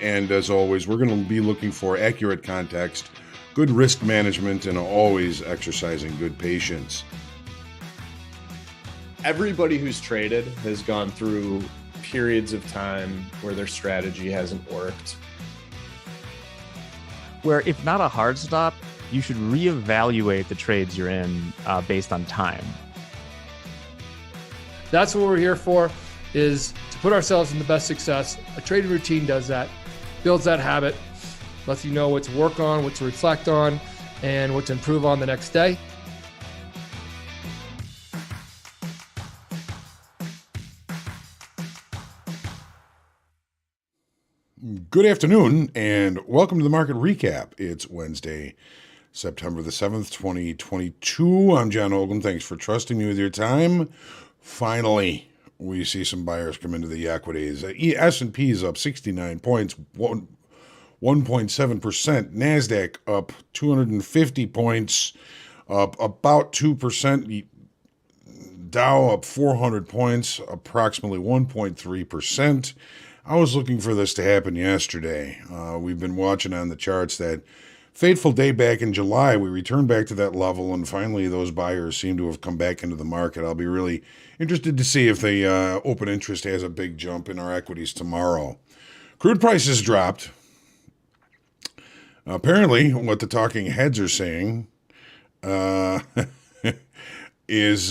And as always, we're going to be looking for accurate context, good risk management, and always exercising good patience. Everybody who's traded has gone through periods of time where their strategy hasn't worked. Where if not a hard stop, you should reevaluate the trades you're in based on time. That's what we're here for, is to put ourselves in the best success. A trading routine does that, builds that habit, lets you know what to work on, what to reflect on, and what to improve on the next day. Good afternoon, and welcome to the Market Recap. It's Wednesday, September the 7th, 2022. I'm John Ogun. Thanks for trusting me with your time. Finally, we see some buyers come into the equities. S&P is up 69 points, 1.7%. Nasdaq up 250 points, up about 2%. Dow up 400 points, approximately 1.3%. I was looking for this to happen yesterday. We've been watching on the charts that fateful day back in July. We returned back to that level, and finally those buyers seem to have come back into the market. I'll be really interested to see if the open interest has a big jump in our equities tomorrow. Crude prices dropped. Apparently, what the talking heads are saying is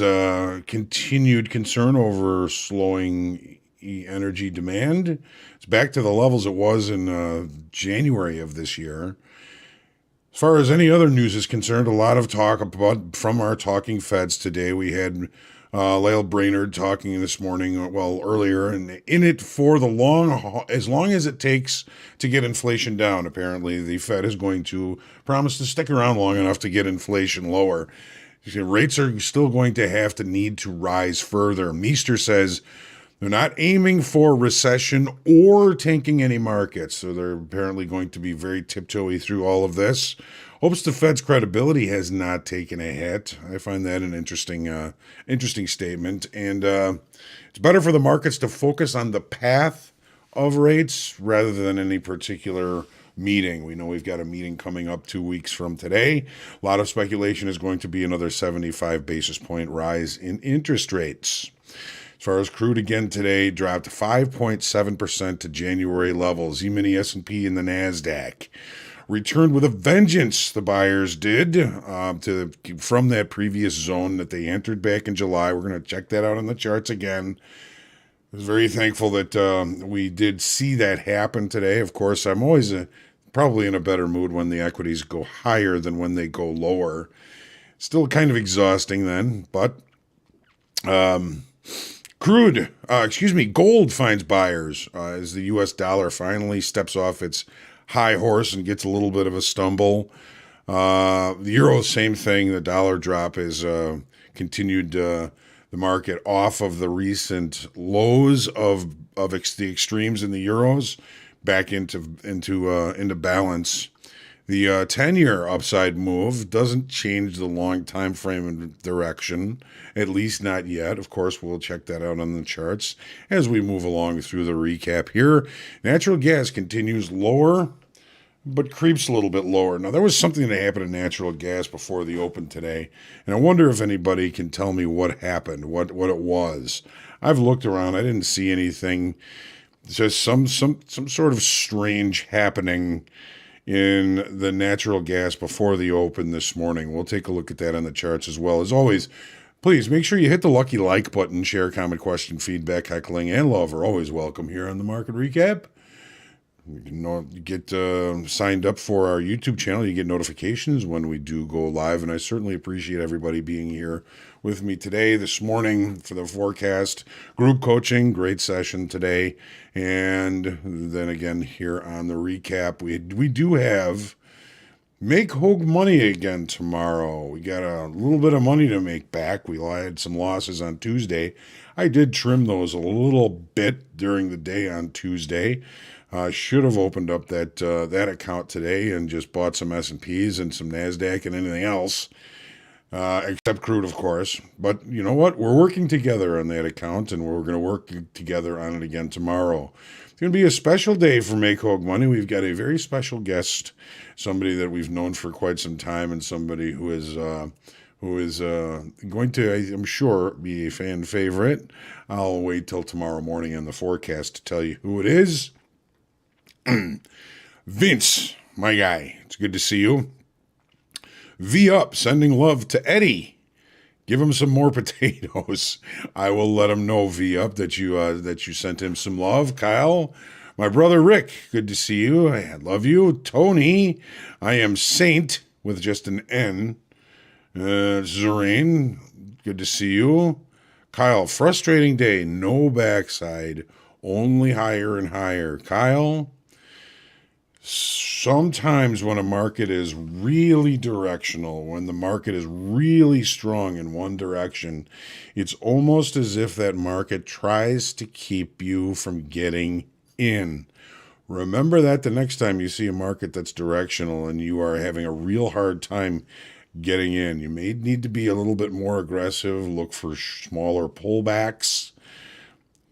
continued concern over slowing energy demand. It's back to the levels it was in January of this year. As far as any other news is concerned, a lot of talk about from our talking feds today. We had Lael Brainerd talking this morning, earlier, and in it for the as long as it takes to get inflation down. Apparently, the Fed is going to promise to stick around long enough to get inflation lower. Rates are still going to need to rise further. Meester says they're not aiming for recession or tanking any markets, so they're apparently going to be very tiptoey through all of this. Hopes the Fed's credibility has not taken a hit. I find that an interesting statement, and it's better for the markets to focus on the path of rates rather than any particular meeting. We know we've got a meeting coming up 2 weeks from today. A lot of speculation is going to be another 75 basis point rise in interest rates. As far as crude again today, dropped 5.7% to January levels. E-mini S&P and the Nasdaq returned with a vengeance. The buyers did from that previous zone that they entered back in July. We're going to check that out on the charts again. I was very thankful that we did see that happen today. Of course, I'm always probably in a better mood when the equities go higher than when they go lower. Still kind of exhausting then, but gold finds buyers as the U.S. dollar finally steps off its high horse and gets a little bit of a stumble. The euro, same thing. The dollar drop has continued the market off of the recent lows of the extremes in the euros back into balance. The 10-year upside move doesn't change the long time frame and direction, at least not yet. Of course, we'll check that out on the charts as we move along through the recap here. Natural gas continues lower, but creeps a little bit lower. Now, there was something that happened in natural gas before the open today, and I wonder if anybody can tell me what happened, what it was. I've looked around. I didn't see anything. It's just some sort of strange happening in the natural gas before the open this morning. We'll take a look at that on the charts as well. As always, please make sure you hit the lucky like button. Share, comment, question, feedback, heckling, and love are always welcome here on the Market Recap. You can get signed up for our YouTube channel. You get notifications when we do go live, and I certainly appreciate everybody being here with me this morning for the forecast. Group coaching, great session today. And then again here on the recap, we do have Make Hogue money again tomorrow. We got a little bit of money to make back. We had some losses on Tuesday. I did trim those a little bit during the day on Tuesday. Should have opened up that account today and just bought some S&Ps and some Nasdaq and anything else, except crude, of course. But you know what? We're working together on that account, and we're going to work together on it again tomorrow. It's going to be a special day for Make Hogue Money. We've got a very special guest, somebody that we've known for quite some time, and somebody who is going to, I'm sure, be a fan favorite. I'll wait till tomorrow morning in the forecast to tell you who it is. Vince, my guy, it's good to see you. V up, sending love to Eddie. Give him some more potatoes. I will let him know, V up, that you sent him some love. Kyle, my brother Rick, good to see you. I love you. Tony, I am Saint with just an N. Zorane, good to see you. Kyle, frustrating day, no backside, only higher and higher. Kyle, sometimes when a market is really directional, when the market is really strong in one direction, it's almost as if that market tries to keep you from getting in. Remember that the next time you see a market that's directional and you are having a real hard time getting in. You may need to be a little bit more aggressive, look for smaller pullbacks.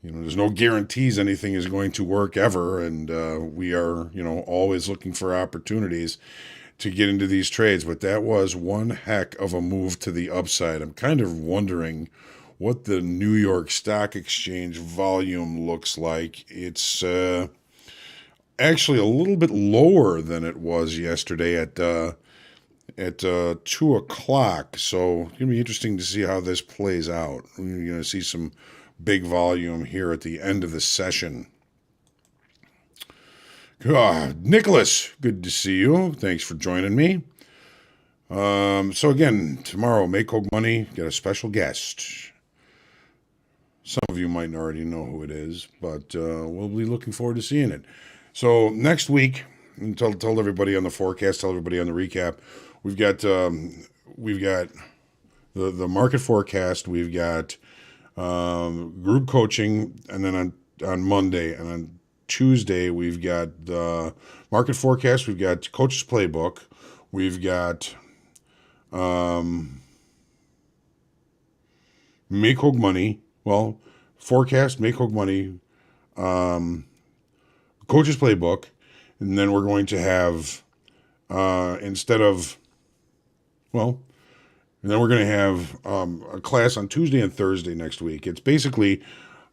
There's no guarantees anything is going to work ever, and we are, always looking for opportunities to get into these trades. But that was one heck of a move to the upside. I'm kind of wondering what the New York Stock Exchange volume looks like. It's actually a little bit lower than it was yesterday at 2 o'clock. So it's going to be interesting to see how this plays out. We're going to see some big volume here at the end of the session. Nicholas, good to see you. Thanks for joining me. So again, tomorrow, Make Hogue Money, get a special guest. Some of you might already know who it is, but we'll be looking forward to seeing it. So next week, and tell everybody on the forecast, tell everybody on the recap, we've got the market forecast, we've got group coaching, and then on Monday and on Tuesday we've got the market forecast, we've got coach's playbook, we've got Make Hogue Money, forecast, Make Hogue Money, coach's playbook, and then we're going to have and then we're going to have a class on Tuesday and Thursday next week. It's basically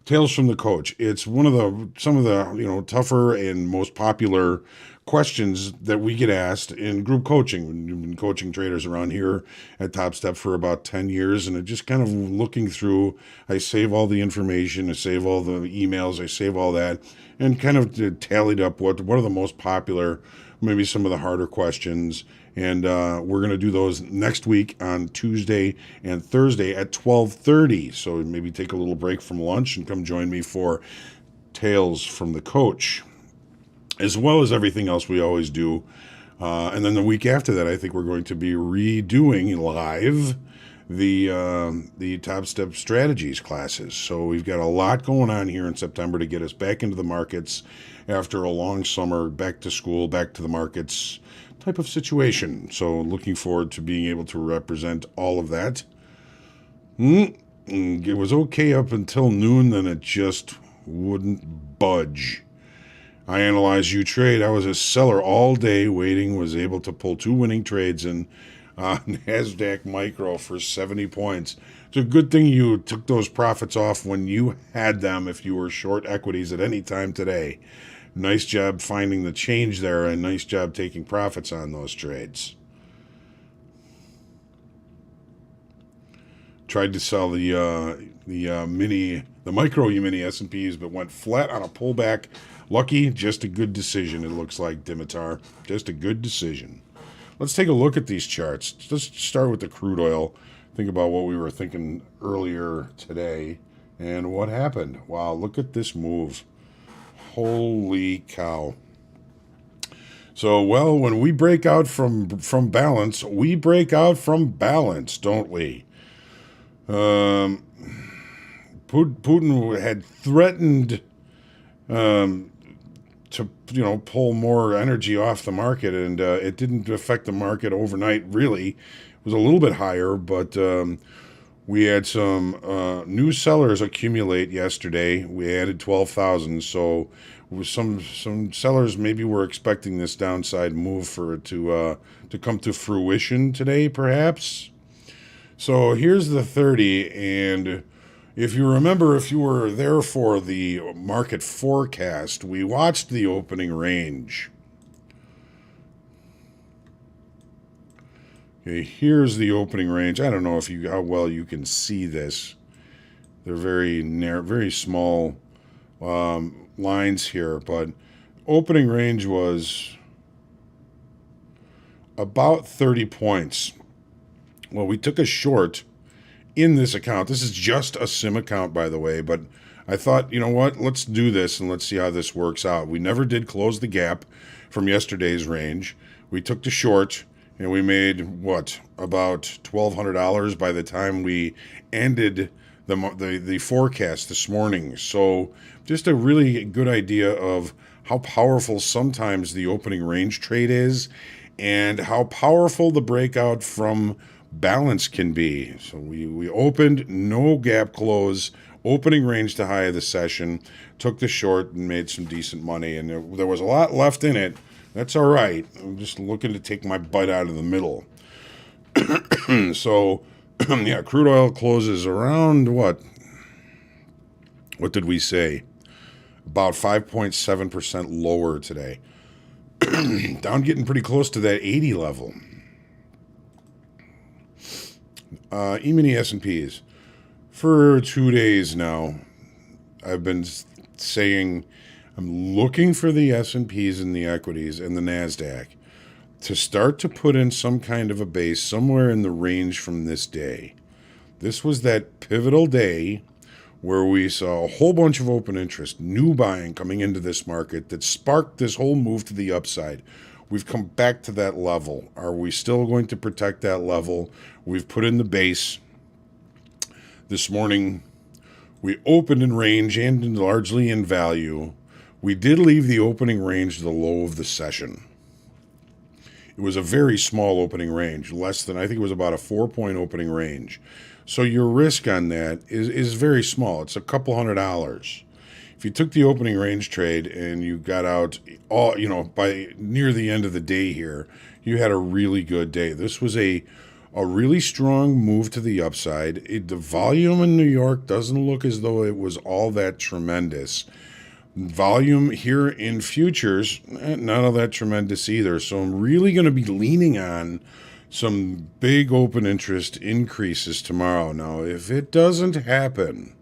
Tales from the Coach. It's some of the tougher and most popular questions that we get asked in group coaching. We've been coaching traders around here at Top Step for about 10 years, and just kind of looking through, I save all the information, I save all the emails, I save all that, and kind of tallied up what are the most popular, maybe some of the harder questions. And we're going to do those next week on Tuesday and Thursday at 12:30. So maybe take a little break from lunch and come join me for Tales from the Coach, as well as everything else we always do. And then the week after that, I think we're going to be redoing live the Top Step Strategies classes. So we've got a lot going on here in September to get us back into the markets after a long summer, back to school, back to the markets type of situation. So looking forward to being able to represent all of that. It was okay up until noon, then it just wouldn't budge. I analyzed U-Trade. I was a seller all day waiting, was able to pull 2 winning trades in Nasdaq Micro for 70 points. It's a good thing you took those profits off when you had them if you were short equities at any time today. Nice job finding the change there, and nice job taking profits on those trades. Tried to sell the micro mini S&Ps, but went flat on a pullback. Lucky, just a good decision, it looks like, Dimitar. Just a good decision. Let's take a look at these charts. Let's start with the crude oil. Think about what we were thinking earlier today and what happened. Wow, look at this move. Holy cow. So, when we break out from balance, we break out from balance, don't we? Putin had threatened to pull more energy off the market, and it didn't affect the market overnight, really. It was a little bit higher, but we had some new sellers accumulate yesterday. We added 12,000, so with some sellers maybe were expecting this downside move for it to come to fruition today, perhaps. So here's the 30, and if you remember, if you were there for the market forecast, we watched the opening range. Okay, here's the opening range. I don't know if how well you can see this. They're very narrow, very small lines here, but opening range was about 30 points. Well, we took a short in this account. This is just a sim account, by the way, but I thought, you know what, let's do this and let's see how this works out. We never did close the gap from yesterday's range. We took the short and we made, what, about $1,200 by the time we ended the forecast this morning. So just a really good idea of how powerful sometimes the opening range trade is and how powerful the breakout from balance can be. So we opened, no gap close, opening range to high of the session, took the short and made some decent money. And there was a lot left in it. That's all right. I'm just looking to take my butt out of the middle. So, yeah, crude oil closes around what? What did we say? About 5.7% lower today. Down getting pretty close to that 80 level. E-mini S&Ps. For 2 days now, I've been saying I'm looking for the S&Ps and the equities and the Nasdaq to start to put in some kind of a base somewhere in the range from this day. This was that pivotal day where we saw a whole bunch of open interest, new buying coming into this market that sparked this whole move to the upside. We've come back to that level. Are we still going to protect that level? We've put in the base. This morning, we opened in range and largely in value. We did leave the opening range the low of the session. It was a very small opening range, less than, I think it was about a 4-point opening range. So your risk on that is very small. It's a couple $100. If you took the opening range trade and you got out all, by near the end of the day here, you had a really good day. This was a really strong move to the upside. The volume in New York doesn't look as though it was all that tremendous. Volume here in futures, not all that tremendous either. So I'm really going to be leaning on some big open interest increases tomorrow. Now, if it doesn't happen,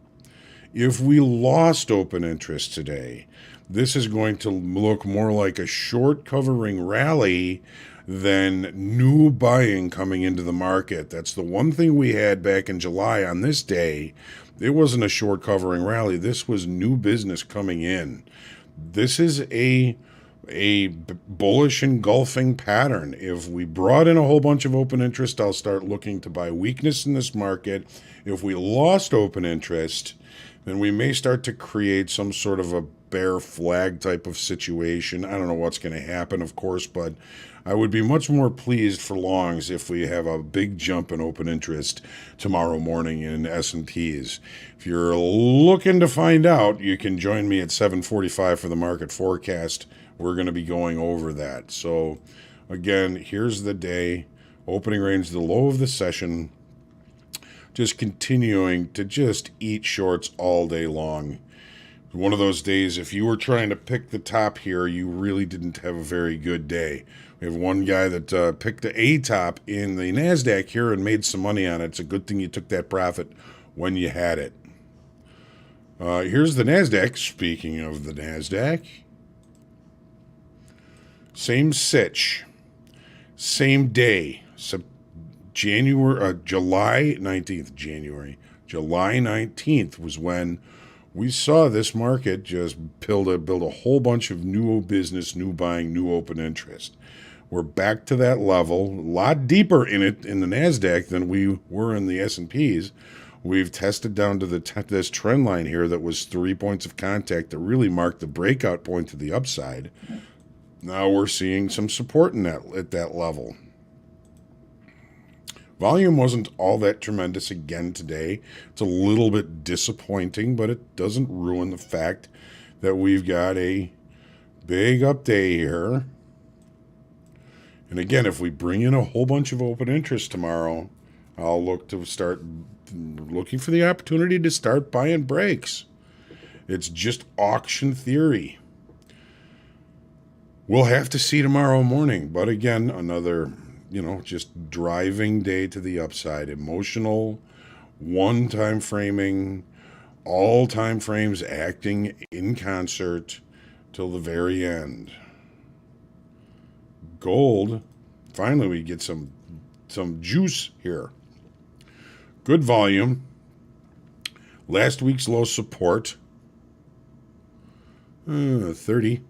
if we lost open interest today, this is going to look more like a short covering rally than new buying coming into the market. That's the one thing we had back in July on this day. It wasn't a short covering rally. This was new business coming in. This is a bullish engulfing pattern. If we brought in a whole bunch of open interest, I'll start looking to buy weakness in this market. If we lost open interest, then we may start to create some sort of a bear flag type of situation. I don't know what's going to happen, of course, but I would be much more pleased for longs if we have a big jump in open interest tomorrow morning in S&Ps. If you're looking to find out, you can join me at 7:45 for the market forecast. We're going to be going over that. So, again, here's the day. Opening range, the low of the session. Just continuing to just eat shorts all day long. One of those days, if you were trying to pick the top here, you really didn't have a very good day. We have one guy that picked the A top in the Nasdaq here and made some money on it. It's a good thing you took that profit when you had it. Here's the Nasdaq. Speaking of the Nasdaq, same sitch, same day, July 19th was when we saw this market just build a whole bunch of new business, new buying, new open interest. We're back to that level, a lot deeper in it in the Nasdaq than we were in the S&Ps. We've tested down to this trend line here that was 3 points of contact that really marked the breakout point to the upside. Now we're seeing some support in at that level. Volume wasn't all that tremendous again today. It's a little bit disappointing, but it doesn't ruin the fact that we've got a Big up day here. And again, if we bring in a whole bunch of open interest tomorrow, I'll look to start looking for the opportunity to start buying breaks. It's just auction theory. We'll have to see tomorrow morning. But again, another, just driving day to the upside. Emotional, one-time framing, all time frames acting in concert till the very end. Gold, finally we get some juice here. Good volume. Last week's low support, 30.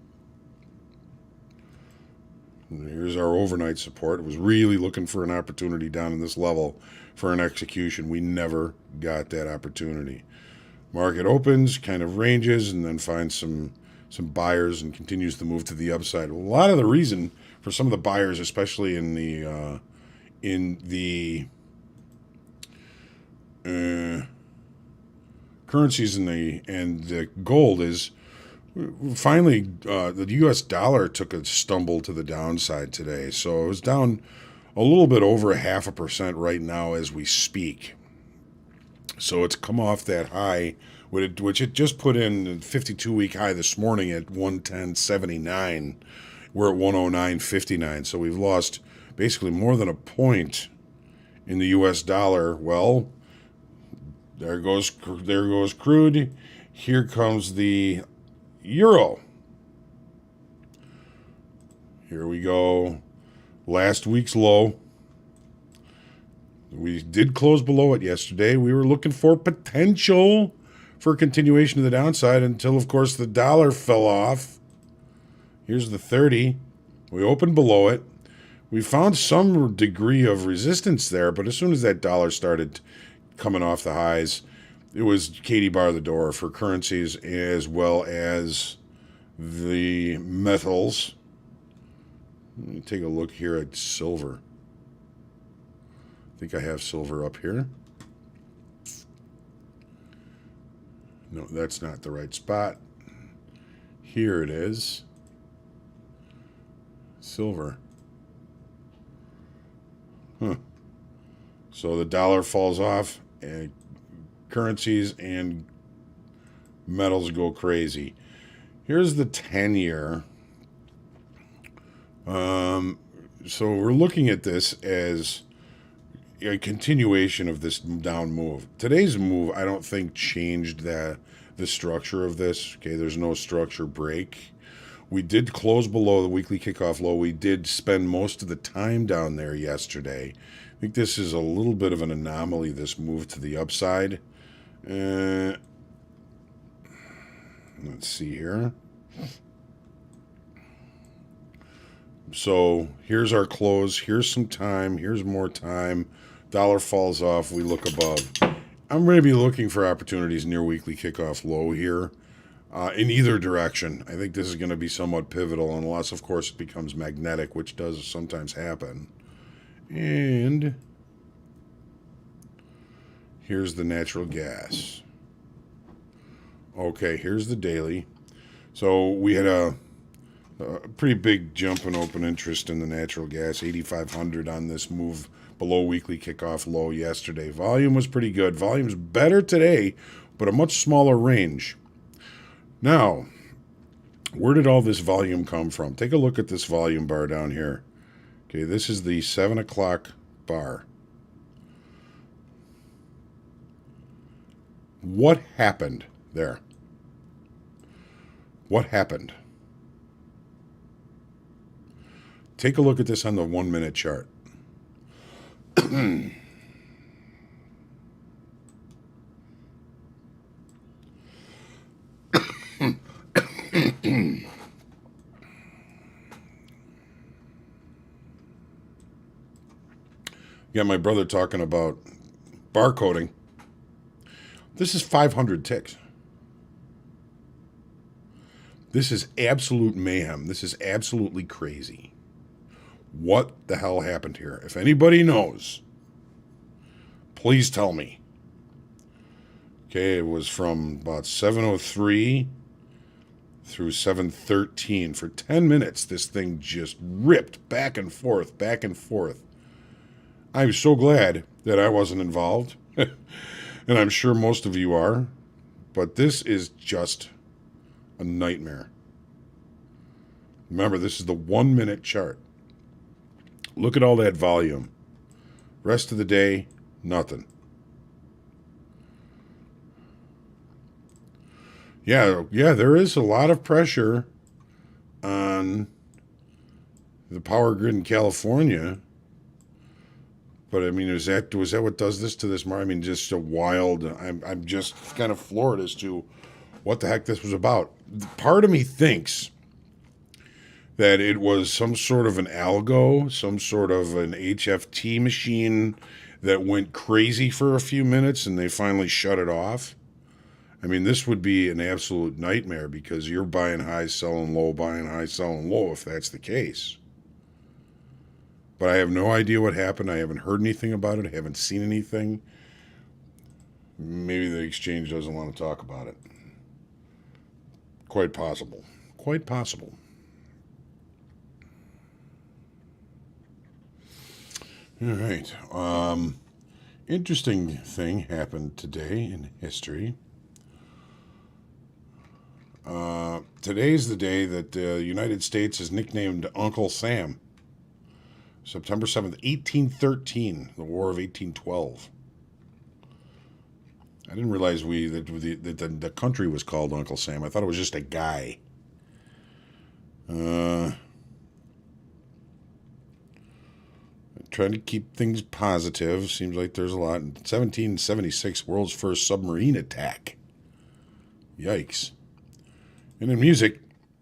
Here's our overnight support. It was really looking for an opportunity down in this level for an execution. We never got that opportunity. Market opens, kind of ranges, and then finds some buyers and continues to move to the upside. A lot of the reason for some of the buyers, especially in the currencies and the gold, is finally the U.S. dollar took a stumble to the downside today. So it was down a little bit over 0.5% right now as we speak. So it's come off that high, which it just put in a 52-week high this morning at 110.79. We're at 109.59. So we've lost basically more than a point in the U.S. dollar. Well, there goes crude. Here comes the euro. Here we go. Last week's low. We did close below it yesterday. We were looking for potential for continuation of the downside until, of course, the dollar fell off. Here's the 30. We opened below it. We found some degree of resistance there, but as soon as that dollar started coming off the highs, it was Katie bar the door for currencies as well as the metals. Let me take a look here at silver. I think I have silver up here. No, that's not the right spot. Here it is. Silver. So the dollar falls off, and currencies and metals go crazy. Here's the 10-year. So we're looking at this as a continuation of this down move. Today's move, I don't think, changed the structure of this. Okay, there's no structure break. We did close below the weekly kickoff low. We did spend most of the time down there yesterday. I think this is a little bit of an anomaly, this move to the upside. Let's see here. So here's our close. Here's some time. Here's more time. Dollar falls off. We look above. I'm going to be looking for opportunities near weekly kickoff low here in either direction. I think this is going to be somewhat pivotal unless, of course, it becomes magnetic, which does sometimes happen. And here's the natural gas. Okay, here's the daily. So we had a pretty big jump in open interest in the natural gas, 8,500 on this move below weekly kickoff low yesterday. Volume was pretty good. Volume's better today, but a much smaller range. Now, where did all this volume come from? Take a look at this volume bar down here. Okay, this is the 7 o'clock bar. What happened there? What happened? Take a look at this on the 1 minute chart. Got my brother talking about barcoding. This is 500 ticks. This is absolute mayhem. This is absolutely crazy. What the hell happened here? If anybody knows, please tell me. Okay, it was from about 7:03 through 713. For 10 minutes, this thing just ripped back and forth, back and forth. I'm so glad that I wasn't involved, and I'm sure most of you are, but this is just a nightmare. Remember, this is the 1 minute chart. Look at all that volume. Rest of the day, nothing. Yeah, there is a lot of pressure on the power grid in California. But I mean, was that what does this to this market? I mean, just a wild. I'm just kind of floored as to what the heck this was about. Part of me thinks that it was some sort of an algo, some sort of an HFT machine that went crazy for a few minutes and they finally shut it off. I mean, this would be an absolute nightmare because you're buying high, selling low, buying high, selling low if that's the case. But I have no idea what happened. I haven't heard anything about it. I haven't seen anything. Maybe the exchange doesn't want to talk about it. Quite possible. Quite possible. All right. Interesting thing happened today in history. Today's the day that the United States is nicknamed Uncle Sam. September 7th, 1813, the War of 1812. I didn't realize that the country was called Uncle Sam. I thought it was just a guy. Trying to keep things positive. Seems like there's a lot. In 1776, world's first submarine attack. Yikes. And in music,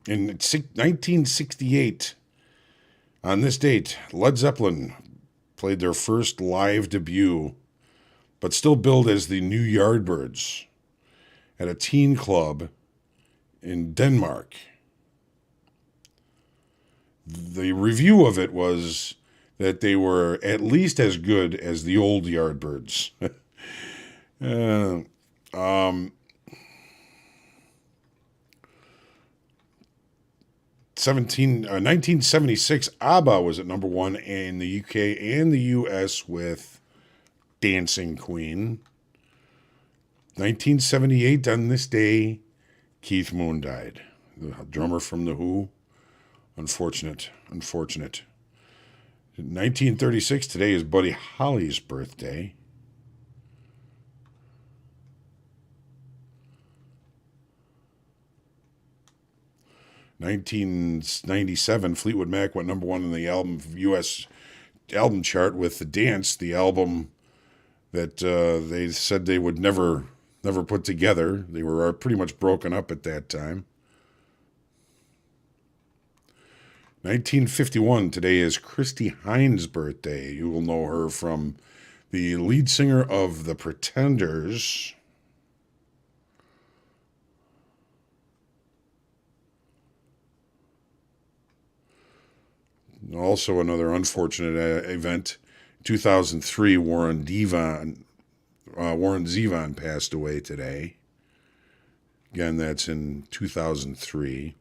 in 1968, on this date, Led Zeppelin played their first live debut, but still billed as the New Yardbirds, at a teen club in Denmark. The review of it was that they were at least as good as the old Yardbirds. 1976, ABBA was at number one in the UK and the US with Dancing Queen. 1978, on this day, Keith Moon died. The drummer from The Who. Unfortunate. In 1936, today is Buddy Holly's birthday. 1997, Fleetwood Mac went number one in the U.S. album chart with The Dance, the album that they said they would never put together. They were pretty much broken up at that time. 1951, today is Christy Hynde's birthday. You will know her from the lead singer of The Pretenders. Also, another unfortunate event. 2003, Warren Zevon passed away today. Again, that's in 2003.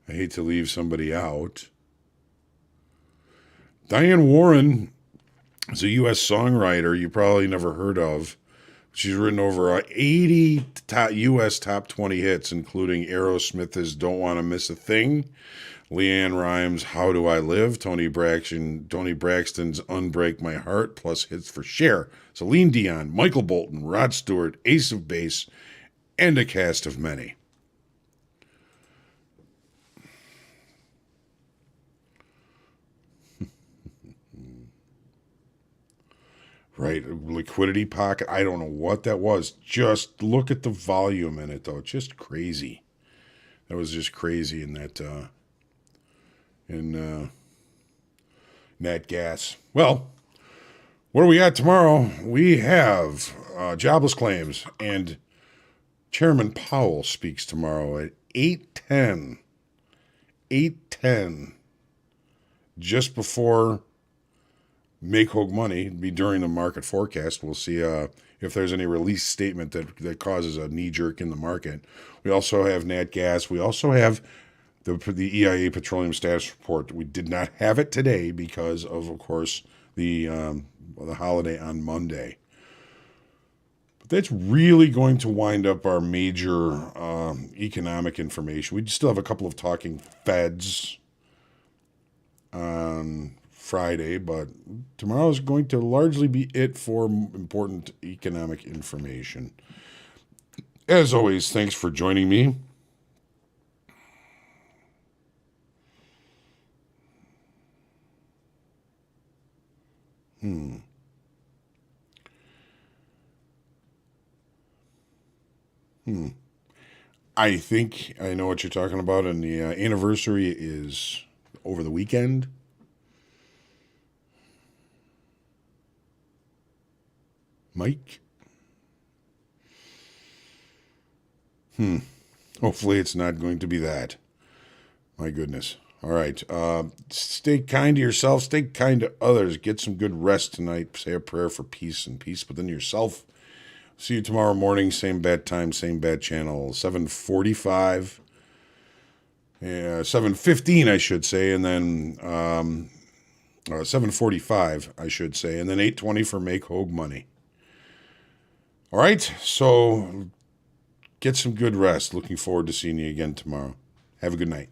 I hate to leave somebody out. Diane Warren is a U.S. songwriter you probably never heard of. She's written over 80 U.S. top 20 hits, including Aerosmith's Don't Want to Miss a Thing, Leanne Rimes' How Do I Live, Tony Braxton's Unbreak My Heart, plus hits for Cher, Celine Dion, Michael Bolton, Rod Stewart, Ace of Base, and a cast of many. Right, liquidity pocket. I don't know what that was. Just look at the volume in it, though. Just crazy. That was just crazy in that nat gas. Well, what do we got tomorrow? We have jobless claims, and Chairman Powell speaks tomorrow at 8:10. 8:10, just before Make Hogue Money be during the market forecast. We'll see if there's any release statement that causes a knee jerk in the market. We also have Nat Gas. We also have the EIA Petroleum Status Report. We did not have it today because of course, the holiday on Monday. But that's really going to wind up our major economic information. We still have a couple of talking feds on Friday, but tomorrow is going to largely be it for important economic information. As always, thanks for joining me. I think I know what you're talking about, and the anniversary is over the weekend. Mike? Hopefully it's not going to be that. My goodness. All right. Stay kind to yourself. Stay kind to others. Get some good rest tonight. Say a prayer for peace and peace within yourself. See you tomorrow morning. Same bad time, same bad channel. 7:45. 7:15, I should say. And then 7:45, I should say. And then 8:20 for Make Hogue Money. All right. So get some good rest. Looking forward to seeing you again tomorrow. Have a good night.